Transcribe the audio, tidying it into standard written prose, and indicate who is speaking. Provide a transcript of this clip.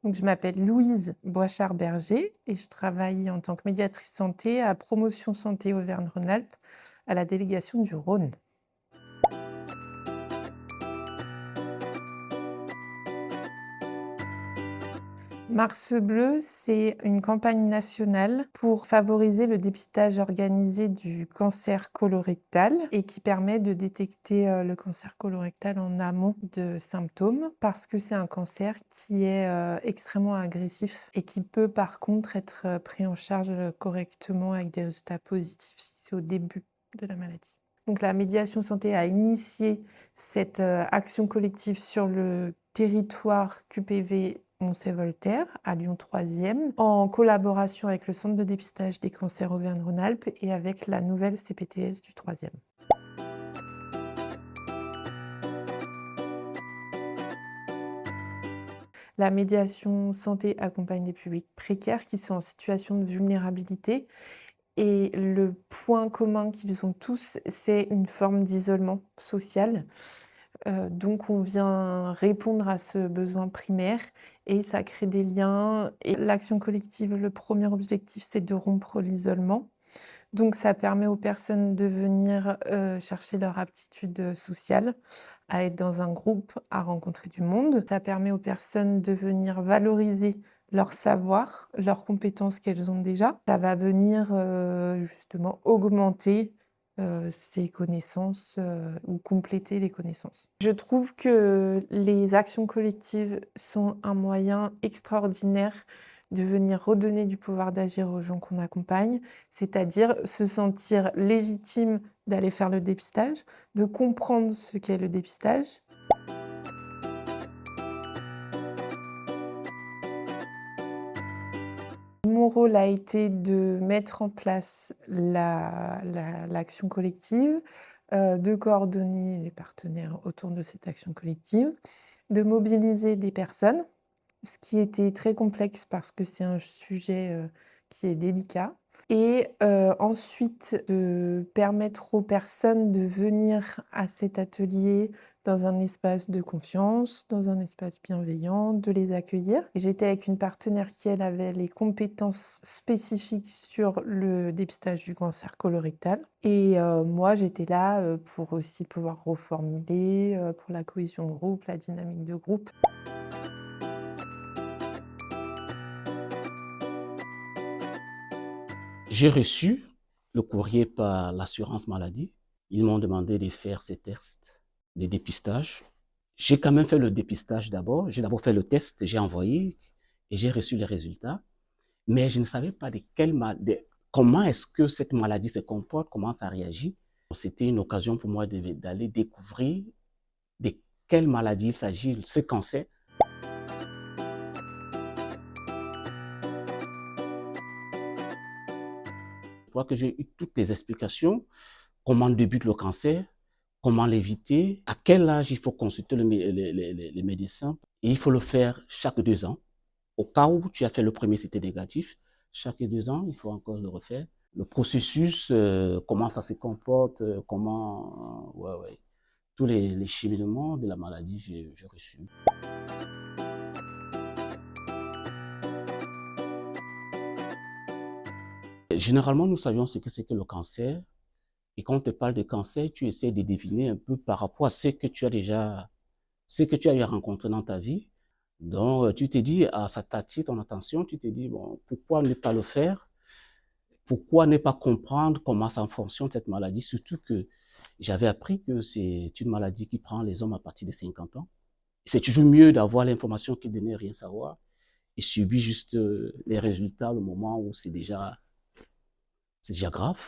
Speaker 1: Donc, je m'appelle Louise Boichard-Berger et je travaille en tant que médiatrice santé à Promotion Santé Auvergne-Rhône-Alpes à la délégation du Rhône. Mars Bleu, c'est une campagne nationale pour favoriser le dépistage organisé du cancer colorectal et qui permet de détecter le cancer colorectal en amont de symptômes parce que c'est un cancer qui est extrêmement agressif et qui peut par contre être pris en charge correctement avec des résultats positifs si c'est au début de la maladie. Donc la médiation santé a initié cette action collective sur le territoire QPV Moncey-Voltaire, à Lyon 3e, en collaboration avec le Centre de dépistage des cancers Auvergne-Rhône-Alpes et avec la nouvelle CPTS du 3e. La médiation santé accompagne des publics précaires qui sont en situation de vulnérabilité et le point commun qu'ils ont tous, c'est une forme d'isolement social. Donc on vient répondre à ce besoin primaire et ça crée des liens et l'action collective, le premier objectif, c'est de rompre l'isolement. Donc ça permet aux personnes de venir, chercher leur aptitude, sociale, à être dans un groupe, à rencontrer du monde. Ça permet aux personnes de venir valoriser leur savoir, leurs compétences qu'elles ont déjà. Ça va venir, justement augmenter ses connaissances, ou compléter les connaissances. Je trouve que les actions collectives sont un moyen extraordinaire de venir redonner du pouvoir d'agir aux gens qu'on accompagne, c'est-à-dire se sentir légitime d'aller faire le dépistage, de comprendre ce qu'est le dépistage. Mon rôle a été de mettre en place l'action collective, de coordonner les partenaires autour de cette action collective, de mobiliser des personnes, ce qui était très complexe parce que c'est un sujet, qui est délicat et ensuite de permettre aux personnes de venir à cet atelier dans un espace de confiance, dans un espace bienveillant, de les accueillir. J'étais avec une partenaire qui, elle, avait les compétences spécifiques sur le dépistage du cancer colorectal et moi, j'étais là, pour aussi pouvoir reformuler, pour la cohésion de groupe, la dynamique de groupe.
Speaker 2: J'ai reçu le courrier par l'assurance maladie. Ils m'ont demandé de faire ces tests de dépistage. J'ai quand même fait le dépistage d'abord. J'ai d'abord fait le test, j'ai envoyé et j'ai reçu les résultats. Mais je ne savais pas comment est-ce que cette maladie se comporte, comment ça réagit. C'était une occasion pour moi d'aller découvrir de quelle maladie il s'agit, ce cancer. Je crois que j'ai eu toutes les explications, comment débute le cancer, comment l'éviter, à quel âge il faut consulter les médecins. Et il faut le faire chaque 2 ans. Au cas où tu as fait le premier, c'était négatif, chaque 2 ans, il faut encore le refaire. Le processus, comment ça se comporte, ouais. Tous les cheminements de la maladie, j'ai reçu. Généralement, nous savions ce que c'est que le cancer. Et quand on te parle de cancer, tu essaies de deviner un peu par rapport à ce que tu as eu à rencontrer dans ta vie. Donc, tu te dis, ça t'attire ton attention, tu te dis, bon, pourquoi ne pas le faire? Pourquoi ne pas comprendre comment ça fonctionne cette maladie? Surtout que j'avais appris que c'est une maladie qui prend les hommes à partir de 50 ans. C'est toujours mieux d'avoir l'information que de ne rien savoir et subir juste les résultats au moment où c'est déjà grave.